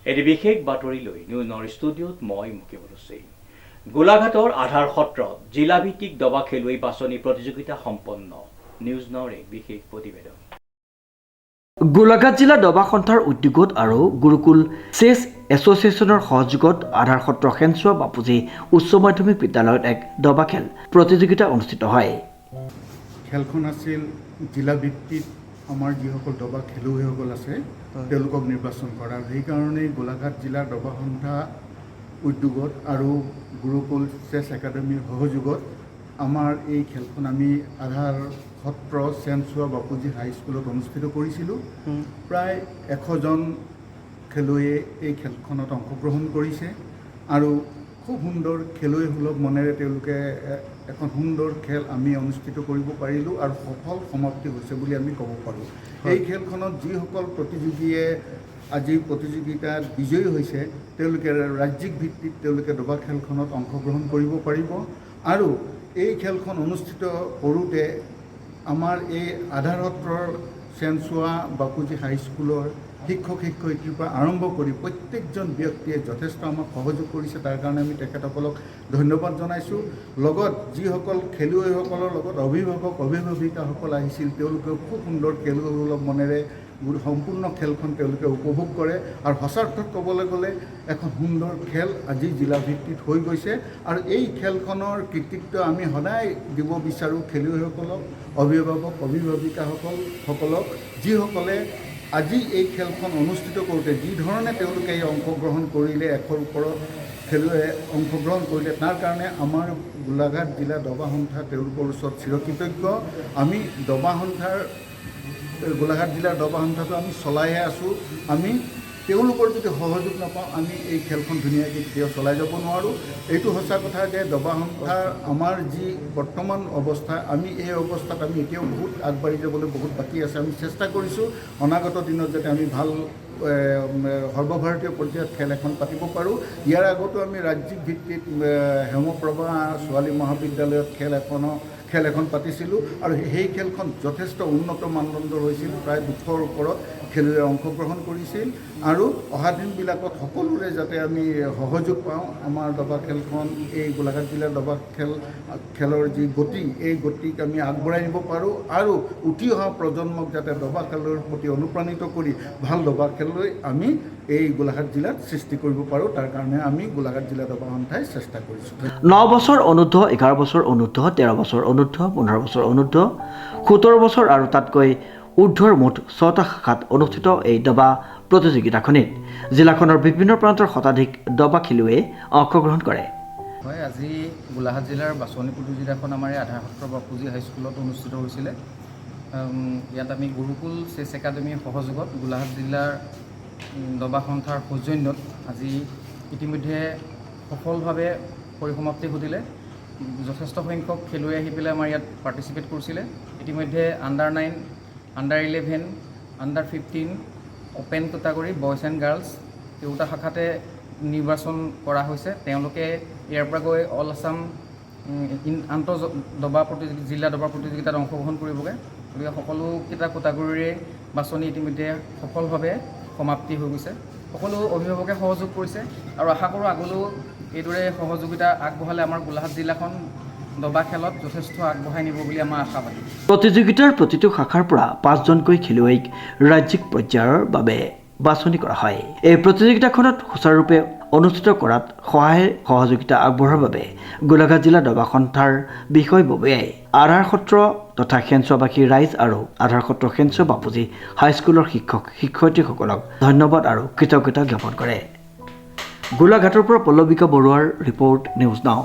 এটি বিশেষ বাতৰি লৈ নিউজৰ ষ্টুডিঅ'ত মই মুকিবুল হুছেইন। গোলাঘাটৰ আধাৰ সত্ৰত জিলাভিত্তিক দবা খেলুৱৈ বাছনি প্ৰতিযোগিতা সম্পন্ন। নিউজৰ এক বিশেষ প্ৰতিবেদন। গোলাঘাট জিলা দবা সন্থাৰ উদ্যোগত আৰু গুৰুকুল চেছ এছ'চিয়েশ্যনৰ সহযোগত আধাৰ সত্ৰ খেনচোৱা বাপুজী উচ্চ মাধ্যমিক বিদ্যালয়ত এক দবা খেল প্ৰতিযোগিতা অনুষ্ঠিত হয়। খেলখন আছিল জিলা ভিত্তিত আমাৰ যিসকল দবা খেলুৱৈসকল আছে তেওঁলোকক নিৰ্বাচন কৰা। সেইকাৰণে গোলাঘাট জিলাৰ দবা সন্থা উদ্যোগত আৰু গুৰুকুল চেছ একাডেমীৰ সহযোগত আমাৰ এই খেলখন আমি আধাৰ সত্ৰ চেনচোৱা বাপুজী হাইস্কুলত অনুষ্ঠিত কৰিছিলোঁ। প্ৰায় 100জন খেলুৱৈয়ে এই খেলখনত অংশগ্ৰহণ কৰিছে আৰু খুব সুন্দৰ খেলুৱৈ সুলভ মনেৰে তেওঁলোকে এখন সুন্দৰ খেল আমি অনুষ্ঠিত কৰিব পাৰিলোঁ আৰু সফল সমাপ্তি হৈছে বুলি আমি ক'ব পাৰোঁ। এই খেলখনত যিসকল প্ৰতিযোগীয়ে আজি প্ৰতিযোগিতাত বিজয়ী হৈছে তেওঁলোকে ৰাজ্যিক ভিত্তিত তেওঁলোকে দবা খেলখনত অংশগ্ৰহণ কৰিব পাৰিব আৰু এই খেলখন অনুষ্ঠিত কৰোঁতে আমাৰ এই আধাৰ সত্ৰৰ চেনচোৱা বাপুজী হাইস্কুলৰ শিক্ষক শিক্ষয়িত্ৰীৰ পৰা আৰম্ভ কৰি প্ৰত্যেকজন ব্যক্তিয়ে যথেষ্ট আমাক সহযোগ কৰিছে। তাৰ কাৰণে আমি তেখেতসকলক ধন্যবাদ জনাইছোঁ। লগত যিসকল খেলুৱৈসকলৰ লগত অভিভাৱক অভিভাৱিকাসকল আহিছিল তেওঁলোকেও খুব সুন্দৰ খেলুৱৈ সুলভ মনেৰে সম্পূৰ্ণ খেলখন তেওঁলোকে উপভোগ কৰে আৰু সঁচা অৰ্থত ক'বলৈ গ'লে এখন সুন্দৰ খেল আজি জিলা ভিত্তিত হৈ গৈছে আৰু এই খেলখনৰ কৃতিত্ব আমি সদায় দিব বিচাৰোঁ খেলুৱৈসকলক, অভিভাৱক অভিভাৱিকাসকলক, যিসকলে আজি এই খেলখন অনুষ্ঠিত কৰোঁতে যি ধৰণে তেওঁলোকে এই অংশগ্ৰহণ কৰিলে, 100ৰ ওপৰত খেলুৱৈয়ে অংশগ্ৰহণ কৰিলে তাৰ কাৰণে আমাৰ গোলাঘাট জিলা দবা সন্থা তেওঁলোকৰ ওচৰত চিৰকৃতজ্ঞ। আমি দবা সন্থাৰ গোলাঘাট জিলাৰ দবা সন্থাটো আমি চলাইহে আছোঁ। আমি তেওঁলোকৰ যদি সহযোগ নাপাওঁ আমি এই খেলখন ধুনীয়াকৈ কেতিয়াও চলাই যাব নোৱাৰোঁ। এইটো সঁচা কথা যে দবা সন্থাৰ আমাৰ যি বৰ্তমান অৱস্থা আমি এই অৱস্থাত আমি এতিয়াও বহুত আগবাঢ়ি যাবলৈ বহুত বাকী আছে। আমি চেষ্টা কৰিছোঁ অনাগত দিনত যাতে আমি ভাল সৰ্বভাৰতীয় পৰ্যায়ত খেল এখন পাতিব পাৰোঁ। ইয়াৰ আগতো আমি ৰাজ্যিক ভিত্তিত হেমপ্ৰভা ছোৱালী মহাবিদ্যালয়ত খেল এখন পাতিছিলোঁ আৰু সেই খেলখন যথেষ্ট উন্নত মানদণ্ডৰ হৈছিল। প্ৰায় 200ৰ ওপৰত খেলুৱৈয়ে অংশগ্ৰহণ কৰিছিল আৰু অহা দিনবিলাকত সকলোৰে যাতে আমি সহযোগ পাওঁ আমাৰ দবা খেলখন এই গোলাঘাট জিলাৰ দবা খেলৰ যি গতি এই গতিক আমি আগবঢ়াই নিব পাৰোঁ আৰু উঠি অহা প্ৰজন্মক যাতে দবা খেলৰ প্ৰতি অনুপ্ৰাণিত কৰি ভাল দবা খেলুৱৈ আমি এই গোলাঘাট জিলাত সৃষ্টি কৰিব পাৰোঁ। তাৰ কাৰণে আমি গোলাঘাট জিলা দবা সন্থাই চেষ্টা কৰিছোঁ। 9 বছৰ অনূৰ্ধ্ব, 11 বছৰ অনূৰ্ধ্ব, 13 বছৰ অনূৰ্ধ্ব, 15 বছৰ অনূৰ্ধ্ব, 17 বছৰ আৰু তাতকৈ ঊৰ্ধ্বৰ মুঠ 6টা শাখাত অনুষ্ঠিত এই দবা প্ৰতিযোগিতাখনিত জিলাখনৰ বিভিন্ন প্ৰান্তৰ শতাধিক দবা খেলুৱৈয়ে অংশগ্ৰহণ কৰে। হয়, আজি গোলাঘাট জিলাৰ বাছনি প্ৰতিযোগিতাখন আমাৰ এই আধাৰ সত্ৰ বাপুজী হাইস্কুলত অনুষ্ঠিত হৈছিলে। ইয়াত আমি গুৰুকুল চেছ একাডেমীৰ সহযোগত গোলাঘাট জিলাৰ দবা সন্থাৰ সৌজন্যত আজি ইতিমধ্যে সফলভাৱে পৰিসমাপ্তি ঘটিলে। যথেষ্ট সংখ্যক খেলুৱৈ আহি পেলাই আমাৰ ইয়াত পাৰ্টিচিপেট কৰিছিলে। ইতিমধ্যে under 9, under 11, under 15 open category boys and girls দুয়োটা শাখাতে নিৰ্বাচন কৰা হৈছে। তেওঁলোকে ইয়াৰ পৰা গৈ অল আছাম আন্তঃ দবা জিলা দবা প্ৰতিযোগিতাত অংশগ্ৰহণ কৰিবগৈ। গতিকে সকলোকেইটা কেটাগৰীৰে বাছনি ইতিমধ্যে সফলভাৱে সমাপ্তি হৈ গৈছে। সকলো অভিভাৱকে সহযোগ কৰিছে আৰু আশা কৰোঁ আগলৈও এইদৰে সহযোগিতা আগবঢ়ালে আমাৰ গোলাঘাট জিলাখন দবা খেলত যথেষ্ট আগবঢ়াই নিব বুলি আমাৰ আশাবাদী। প্ৰতিযোগিতাৰ প্ৰতিটো শাখাৰ পৰা 5জনকৈ খেলুৱৈক ৰাজ্যিক পৰ্যায়ৰ বাবে বাছনি কৰা হয়। এই প্ৰতিযোগিতাখনত সুচাৰুৰূপে অনুষ্ঠিত কৰাত সহযোগিতা আগবঢ়োৱাৰ বাবে গোলাঘাট জিলা দবা সন্থাৰ বিষয়ববীয়াই আধাৰ সত্ৰ তথা খেনচোৱাবাসী ৰাইজ আৰু আধাৰ সত্ৰ খেনচোৱা বাপুজী হাইস্কুলৰ শিক্ষক শিক্ষয়িত্ৰীসকলক ধন্যবাদ আৰু কৃতজ্ঞতা জ্ঞাপন কৰে। গোলাঘাটৰ পৰা পল্লৱিকা বৰুৱাৰ ৰিপৰ্ট, নিউজ নাও।